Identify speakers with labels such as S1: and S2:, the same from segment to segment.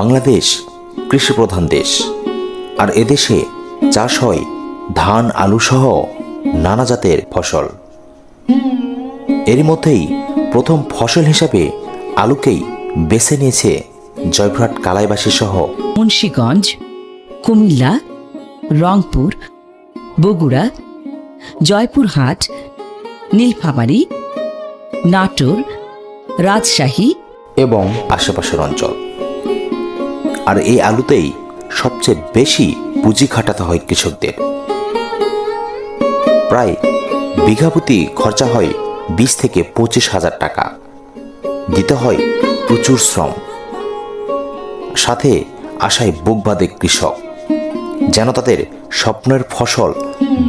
S1: বাংলাদেশ কৃষিপ্রধান দেশ, আর এদেশে চাষ হয় ধান, আলু সহ নানা জাতের ফসল। এরই মধ্যেই প্রথম ফসল হিসাবে আলুকেই বেছে নিয়েছে জয়পুরহাট কালাইবাসী সহ
S2: মুন্সিগঞ্জ, কুমিল্লা, রংপুর, বগুড়া, জয়পুরহাট, নীলফামারী, নাটোর, রাজশাহী
S1: এবং আশেপাশের অঞ্চল। আর এই আলুতেই সবচেয়ে বেশি পুঁজি খাটাতে হয় কৃষকদের। প্রায় বিঘা প্রতি খরচা হয় 20 থেকে 25,000 টাকা। দিতে হয় প্রচুর শ্রম, সাথে আশায় বুক বাঁধে কৃষক, যেন তাদের স্বপ্নের ফসল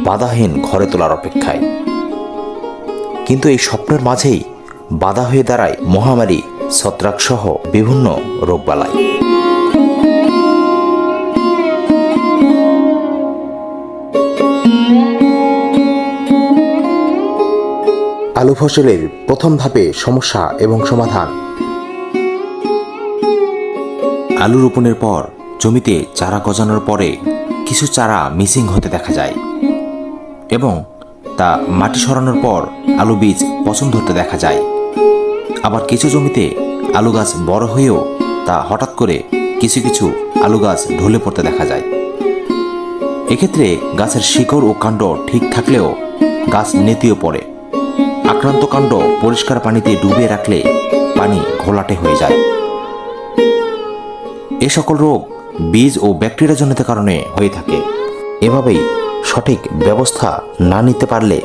S1: বাধাহীন ঘরে তোলার অপেক্ষায়। কিন্তু এই স্বপ্নের মাঝেই বাধা হয়ে দাঁড়ায় মহামারী, ছত্রাক সহ বিভিন্ন রোগবালাই। আলু ফসলের প্রথম ধাপে সমস্যা এবং সমাধান। আলু রোপণের পর জমিতে চারা গজানোর পরে কিছু চারা মিসিং হতে দেখা যায় এবং তা মাটি সরানোর পর আলু বীজ পচন ধরতে দেখা যায়। আবার কিছু জমিতে আলু গাছ বড় হয়েও তা হঠাৎ করে কিছু কিছু আলু গাছ ঢলে পড়তে দেখা যায়। এক্ষেত্রে গাছের শিকড় ও কাণ্ড ঠিক থাকলেও গাছ নেতিয়ে পড়ে। আক্রান্ত কাণ্ড পরিষ্কার পানিতে ডুবিয়ে রাখলে পানি ঘোলাটে হয়ে যায়। এ সকল রোগ বীজ ও ব্যাকটেরিয়াজনিত কারণে হয়ে থাকে। এভাবেই সঠিক ব্যবস্থা না নিতে পারলে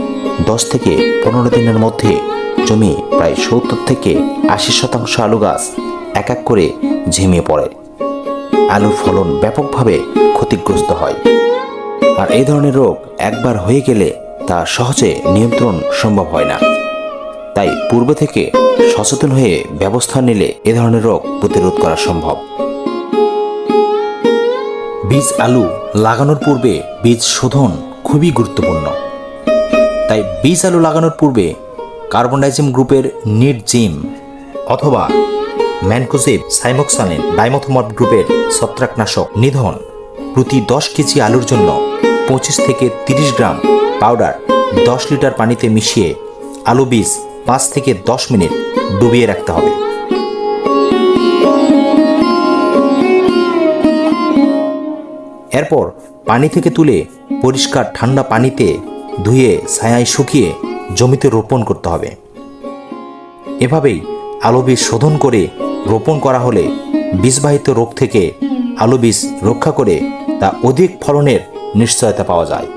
S1: 10 থেকে 15 দিনের মধ্যে জমি প্রায় 70 থেকে 80% আলু গাছ এক এক করে ঝিমিয়ে পড়ে। আলুর ফলন ব্যাপকভাবে ক্ষতিগ্রস্ত হয়। আর এই ধরনের রোগ একবার হয়ে গেলে তা সহজে নিয়ন্ত্রণ সম্ভব হয় না। তাই পূর্বে থেকে সচেতন হয়ে ব্যবস্থা নিলে এ ধরনের রোগ প্রতিরোধ করা সম্ভব। বীজ আলু লাগানোর পূর্বে বীজ শোধন খুবই গুরুত্বপূর্ণ। তাই বীজ আলু লাগানোর পূর্বে কার্বনডাইজিম গ্রুপের নিডজিম অথবা ম্যানকোজেব সাইমোক্সালিন ডাইমোথোমাব গ্রুপের ছত্রাকনাশক নিধন প্রতি 10 কেজি আলুর জন্য 25 থেকে 30 গ্রাম পাউডার 10 লিটার পানিতে মিশিয়ে আলু বীজ 5 থেকে 10 মিনিট ডুবিয়ে রাখতে হবে। এরপর পানি থেকে তুলে পরিষ্কার ঠান্ডা পানিতে ধুয়ে ছায়ায় শুকিয়ে জমিতে রোপণ করতে হবে। এভাবেই আলু বীজ শোধন করে রোপণ করা হলে বীজবাহিত রোগ থেকে আলু বীজ রক্ষা করে তা অধিক ফলনের নিশ্চয়তা পাওয়া যায়।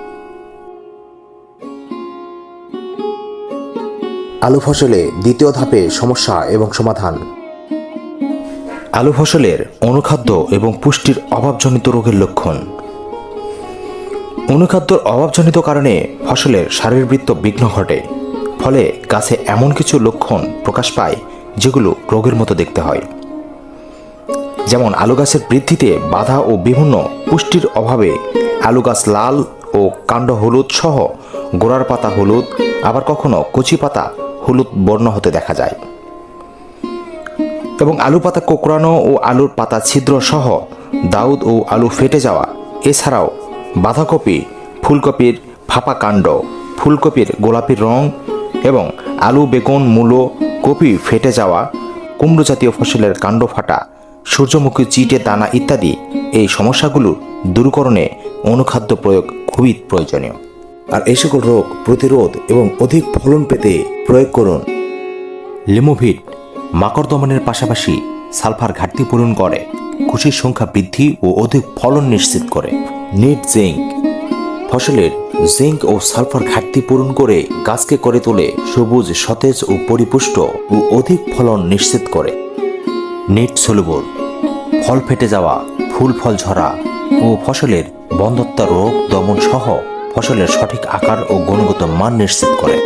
S1: আলু ফসলে দ্বিতীয় ধাপে সমস্যা এবং সমাধান। আলু ফসলের অনুখাদ্য এবং পুষ্টির অভাবজনিত রোগের লক্ষণ। অনুখাদ্যর অভাবজনিত কারণে ফসলের শারীরবৃত্ত বিঘ্ন ঘটে। ফলে গাছে এমন কিছু লক্ষণ প্রকাশ পায় যেগুলো রোগের মতো দেখতে হয়। যেমন আলু গাছের বৃদ্ধিতে বাধা ও বিভিন্ন পুষ্টির অভাবে আলু গাছ লাল ও কাণ্ড হলুদ সহ গোড়ার পাতা হলুদ, আবার কখনো কচি পাতা হলুদ বর্ণ হতে দেখা যায়। এবং আলু পাতা কোঁকড়ানো ও আলুর পাতা ছিদ্র সহ দাউদ ও আলু ফেটে যাওয়া। এছাড়াও বাঁধাকপি, ফুলকপির ফাঁপা কাণ্ড, ফুলকপির গোলাপি রং এবং আলু, বেগুন, মূলো, কপি ফেটে যাওয়া, কুমড়ো জাতীয় ফসলের কাণ্ড ফাটা, সূর্যমুখী চিটে দানা ইত্যাদি এই সমস্যাগুলো দূরীকরণে অনুখাদ্য প্রয়োগ খুবই প্রয়োজনীয়। আর এই সকল রোগ প্রতিরোধ এবং অধিক ফলন পেতে প্রয়োগ করুন লিমোভিট। মাকড় দমনের পাশাপাশি সালফার ঘাটতি পূরণ করে, কুশির সংখ্যা বৃদ্ধি ও অধিক ফলন নিশ্চিত করে। নিড জিঙ্ক ফসলের জিঙ্ক ও সালফার ঘাটতি পূরণ করে গাছকে করে তোলে সবুজ, সতেজ ও পরিপুষ্ট ও অধিক ফলন নিশ্চিত করে। নিড সলুবল ফল ফেটে যাওয়া, ফুল ফল ঝরা ও ফসলের বন্ধ্যাত্ব রোগ দমন সহ ফসলের সঠিক আকার ও গুণগত মান নিশ্চিত করে।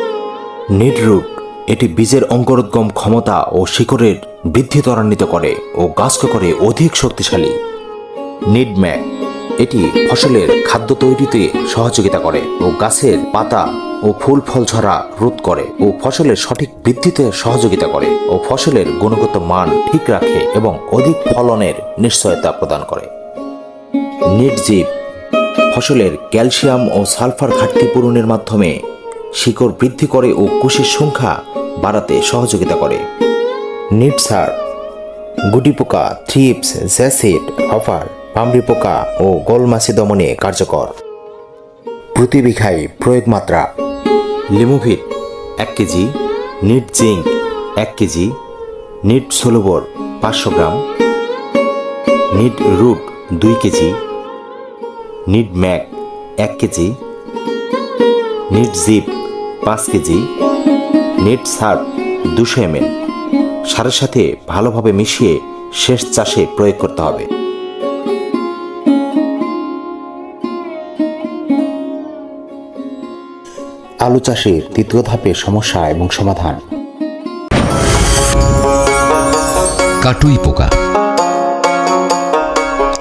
S1: নিড রুট এটি বীজের অঙ্কুরোদ্গম ক্ষমতা ও শিকড়ের বৃদ্ধি ত্বরান্বিত করে ও গাছকে করে অধিক শক্তিশালী। নিড ম্যাক এটি ফসলের খাদ্য তৈরিতে সহযোগিতা করে ও গাছের পাতা ও ফুল ফল ঝরা রোধ করে ও ফসলের সঠিক বৃদ্ধিতে সহযোগিতা করে ও ফসলের গুণগত মান ঠিক রাখে এবং অধিক ফলনের নিশ্চয়তা প্রদান করে। নিটজিপ ফসলের ক্যালসিয়াম ও সালফার ঘাটতি পূরণের মাধ্যমে শিকড় বৃদ্ধি করে ও কুশির সংখ্যা বাড়াতে সহযোগিতা করে। নিটসার গুটি পোকা, থ্রিপস, জ্যাসিড, হফার, পামরি পোকা ও গোলমাছি দমনে কার্যকর। প্রতি বিঘায় প্রয়োগ মাত্রা: লিমোভিট 1 কেজি, নিট জিঙ্ক 1 কেজি, নিট সোলোবর 500 গ্রাম, নিট রুট 2 কেজি, নিট ম্যাক 1 কেজি, নিট জিপ 5 কেজি, নিট সার্ফ 200 ml সারের সাথে ভালোভাবে মিশিয়ে শেষ চাষে প্রয়োগ করতে হবে। আলু চাষের তৃতীয় ধাপের সমস্যা এবং সমাধান।
S3: কাটুই পোকা।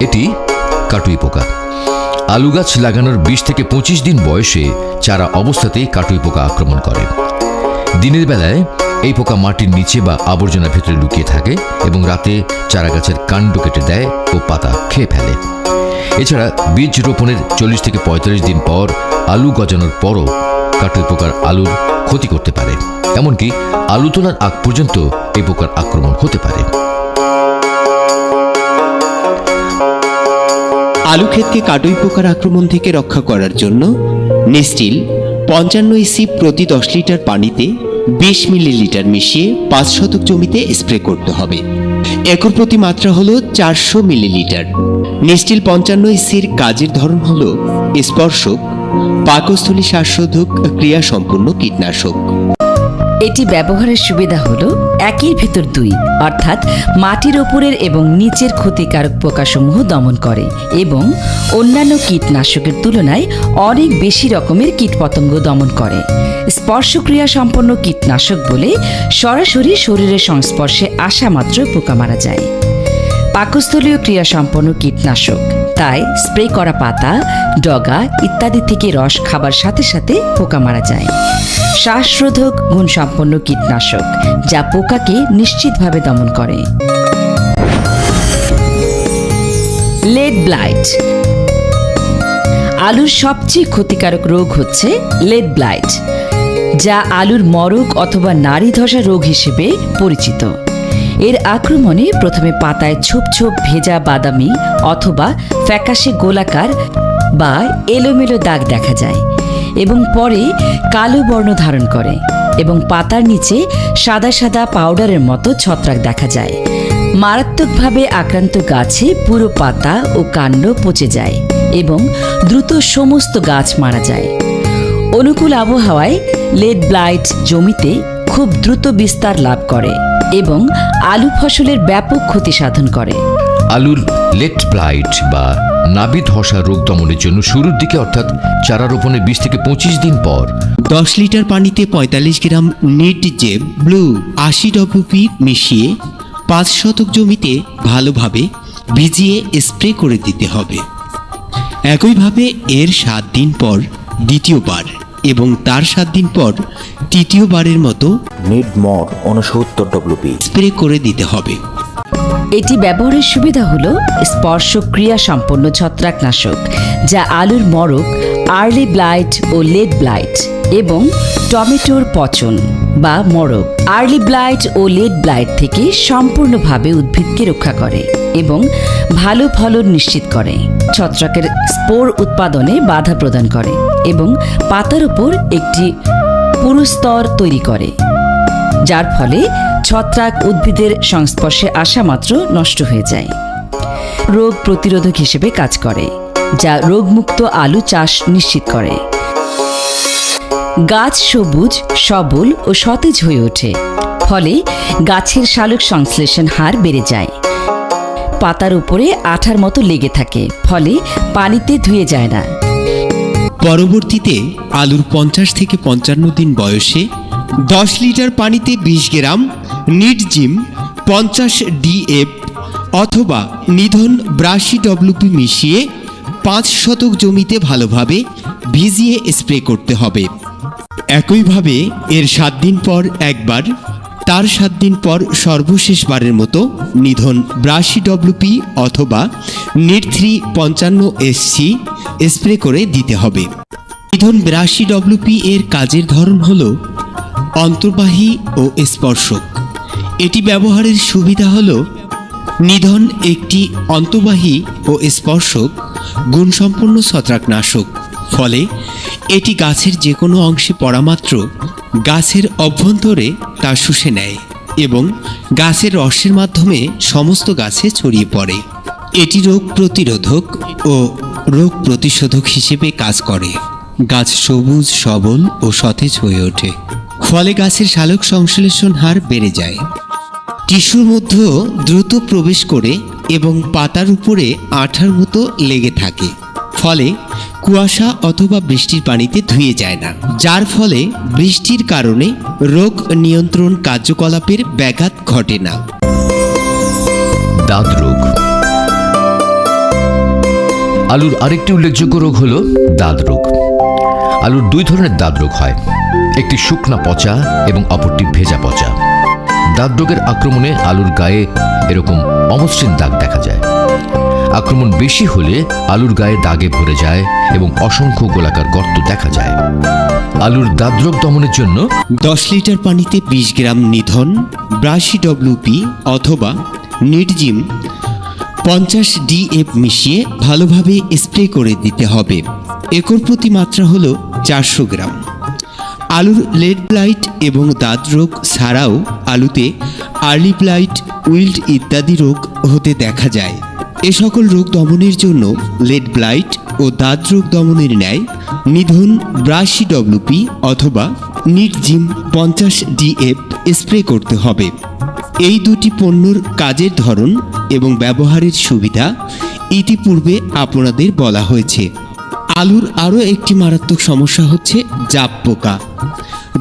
S3: এটি কাটুই পোকা। আলু গাছ লাগানোর 20 থেকে 25 দিন বয়সে চারা অবস্থাতেই কাটুই পোকা আক্রমণ করে। দিনের বেলায় এই পোকা মাটির নিচে বা আবর্জনার ভেতরে লুকিয়ে থাকে এবং রাতে চারা গাছের কাণ্ড কেটে দেয় ও পাতা খেয়ে ফেলে। এছাড়া বীজ রোপণের 40 থেকে 45 দিন পর আলু গজানোর পরও কাটুই পোকার আলুর ক্ষতি করতে পারে। এমনকি আলু তোলার আগ পর্যন্ত এই পোকার আক্রমণ হতে পারে।
S4: আলু ক্ষেতকে কাটুই পোকার আক্রমণ থেকে রক্ষা করার জন্য নিস্টিল 55 ইসি প্রতি 10 লিটার পানিতে 20 মিলিলিটার মিশিয়ে 5 শতক জমিতে স্প্রে করতে হবে। একর প্রতি মাত্রা হলো 400 মিলিলিটার। নিস্টিল 55 ইসির কাজের ধরন হলো স্পর্শক, পাকস্থলী শ্বাসরোধক ক্রিয়া সম্পন্ন কীটনাশক।
S2: এটি ব্যবহারের সুবিধা হলো 1-এর ভেতর 2, অর্থাৎ মাটির ওপরের এবং নিচের ক্ষতিকারক পোকাসমূহ দমন করে এবং অন্যান্য কীটনাশকের তুলনায় অনেক বেশি রকমের কীটপতঙ্গ দমন করে। স্পর্শক্রিয়া সম্পন্ন কীটনাশক বলে সরাসরি শরীরের সংস্পর্শে আসা মাত্র পোকা মারা যায়। পাকস্থলীয় ক্রিয়া সম্পন্ন কীটনাশক, তাই স্প্রে করা পাতা, ডগা ইত্যাদি থেকে রস খাবার সাথে সাথে পোকা মারা যায়। শ্বাসরোধক গুণসম্পন্ন কীটনাশক, যা পোকাকে নিশ্চিতভাবে দমন করে। Lead blight. আলুর সবচেয়ে ক্ষতিকারক রোগ হচ্ছে লেড ব্লাইট, যা আলুর মরক অথবা নাড়ি ধসা রোগ হিসেবে পরিচিত। এর আক্রমণে প্রথমে পাতায় ছোপ ছোপ ভেজা বাদামি অথবা ফ্যাকাশে গোলাকার বা এলোমেলো দাগ দেখা যায় এবং পরে কালো বর্ণ ধারণ করে এবং পাতার নিচে সাদা সাদা পাউডারের মতো ছত্রাক দেখা যায়। মারাত্মকভাবে আক্রান্ত গাছে পুরো পাতা ও কাণ্ড পচে যায় এবং দ্রুত সমস্ত গাছ মারা যায়। অনুকূল আবহাওয়ায় লেড ব্লাইট জমিতে খুব দ্রুত বিস্তার লাভ করে এবং আলু ফসলের ব্যাপক ক্ষতি সাধন করে।
S3: আলুর লেট ব্লাইট বা নাবি ধসা রোগ দমনের জন্য শুরুর দিকে অর্থাৎ চারা রোপণের 20 থেকে 25 দিন পর
S4: 10 লিটার পানিতে 45 গ্রাম নিট জেব ব্লু 80 WP মিশিয়ে 5 শতক জমিতে ভালোভাবে ভিজিয়ে স্প্রে করে দিতে হবে। একইভাবে এর 7 দিন পর দ্বিতীয়বার এবং তার 7 দিন পর তৃতীয়বারের মতো
S1: নিট মর 69 WP
S4: স্প্রে করে দিতে হবে।
S2: এটি ব্যবহারের সুবিধা হলো স্পর্শক্রিয়া সম্পন্ন ছত্রাকনাশক, যা আলুর মরক, আর্লি ব্লাইট ও লেড ব্লাইট এবং টমেটোর পচন বা মরক, আর্লি ব্লাইট ও লেড ব্লাইট থেকে সম্পূর্ণভাবে উদ্ভিদকে রক্ষা করে এবং ভালো ফলন নিশ্চিত করে। ছত্রাকের স্পোর উৎপাদনে বাধা প্রদান করে এবং পাতার উপর একটি পুরু স্তর তৈরি করে, যার ফলে ছত্রাক উদ্ভিদের সংস্পর্শে আসা মাত্র নষ্ট হয়ে যায়। রোগ প্রতিরোধক হিসেবে কাজ করে, যা রোগমুক্ত আলু চাষ নিশ্চিত করে। গাছ সবুজ, সবল ও সতেজ হয়ে ওঠে, ফলে গাছের সালোক সংশ্লেষণ হার বেড়ে যায়। পাতার উপরে আঠার মতো লেগে থাকে, ফলে পানিতে ধুয়ে যায় না।
S4: পরবর্তীতে আলুর 50 থেকে 55 দিন বয়সে 10 লিটার পানিতে 20 গ্রাম নিট জিম 50 DF অথবা নিধন 82 WP মিশিয়ে 5 শতক জমিতে ভালোভাবে ভিজিয়ে স্প্রে করতে হবে। একইভাবে এর 7 দিন পর একবার, তার 7 দিন পর সর্বশেষবারের মতো নিধন 82 WP অথবা নিট 355 SC স্প্রে করে দিতে হবে। নিধন 82 WP এর কাজের ধরন হল অন্তর্বাহী ও স্পর্শক। এটি ব্যবহারের সুবিধা হল নিধন একটি অন্তর্বাহী ও স্পর্শক গুণসম্পন্ন ছত্রাকনাশক, ফলে এটি গাছের যে কোনো অংশে পড়া মাত্র গাছের অভ্যন্তরে তা শুষে নেয় এবং গাছের রসের মাধ্যমে সমস্ত গাছে ছড়িয়ে পড়ে। এটি রোগ প্রতিরোধক ও রোগ প্রতিশোধক হিসেবে কাজ করে। গাছ সবুজ, সবল ও সতেজ হয়ে ওঠে, ফলে গাছের সালোক সংশ্লেষণ হার বেড়ে যায়। টিস্যুর মধ্যেও দ্রুত প্রবেশ করে এবং পাতার উপরে আঠার মতো লেগে থাকে, ফলে কুয়াশা অথবা বৃষ্টির পানিতে ধুয়ে যায় না, যার ফলে বৃষ্টির কারণে রোগ নিয়ন্ত্রণ কার্যকলাপের ব্যাঘাত ঘটে না।
S3: দাঁত রোগ। আলুর আরেকটি উল্লেখযোগ্য রোগ হল দাঁত রোগ। আলুর 2 ধরনের দাঁত রোগ হয়, একটি শুকনা পচা এবং অপরটি ভেজা পচা। দাঁত রোগের আক্রমণে আলুর গায়ে এরকম অমসৃণ দাগ দেখা যায়। আক্রমণ বেশি হলে আলুর গায়ে দাগে ভরে যায় এবং অসংখ্য গোলাকার গর্ত দেখা যায়। আলুর দাঁত রোগ দমনের জন্য
S4: 10 লিটার পানিতে 20 গ্রাম নিধন 82 WP অথবা নিটজিম 50 DF মিশিয়ে ভালোভাবে স্প্রে করে দিতে হবে। একর প্রতি মাত্রা হল 400 গ্রাম। আলুর লেড ব্লাইট এবং দাঁত রোগ ছাড়াও আলুতে আর্লি ব্লাইট, উইল্ট ইত্যাদি রোগ হতে দেখা যায়। এ সকল রোগ দমনের জন্য লেড ব্লাইট ও দাঁত রোগ দমনের ন্যায় নিধন 82 WP অথবা নিটজিম 50 DF স্প্রে করতে হবে। এই দুটি পণ্যর কাজের ধরন এবং ব্যবহারের সুবিধা ইতিপূর্বে আপনাদের বলা হয়েছে। আলুর আরও একটি মারাত্মক সমস্যা হচ্ছে জাপ পোকা।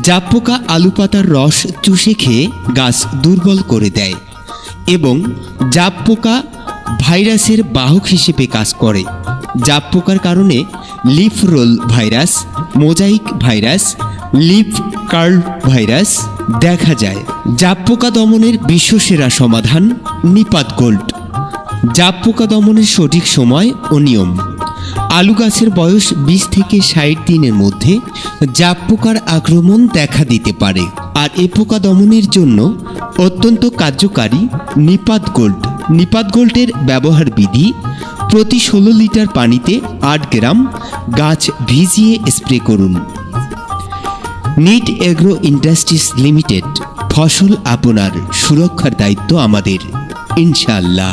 S4: জাপ পোকা আলু পাতার রস চুষে খেয়ে গাছ দুর্বল করে দেয় এবং জাপ পোকা ভাইরাসের বাহক হিসেবে কাজ করে। জাপ পোকার কারণে leaf roll virus, mosaic virus, leaf curl virus দেখা যায়। জাপ পোকা দমনের বিশ্বসেরা সমাধান নিপাত গোল্ড। জাপ পোকা দমনের সঠিক সময় ও নিয়ম। আলু গাছের বয়স 20 থেকে 60 দিনের মধ্যে জাপ পোকার আক্রমণ দেখা দিতে পারে, আর এ পোকা দমনের জন্য অত্যন্ত কার্যকারী নিপাত গোল্ড। নিপাত গোল্ডের ব্যবহার বিধি: প্রতি 16 লিটার পানিতে 8 গ্রাম গাছ ভিজিয়ে স্প্রে করুন। নিট এগ্রো ইন্ডাস্ট্রিজ লিমিটেড। ফসল আপনার, সুরক্ষার দায়িত্ব আমাদের, ইনশাআল্লাহ।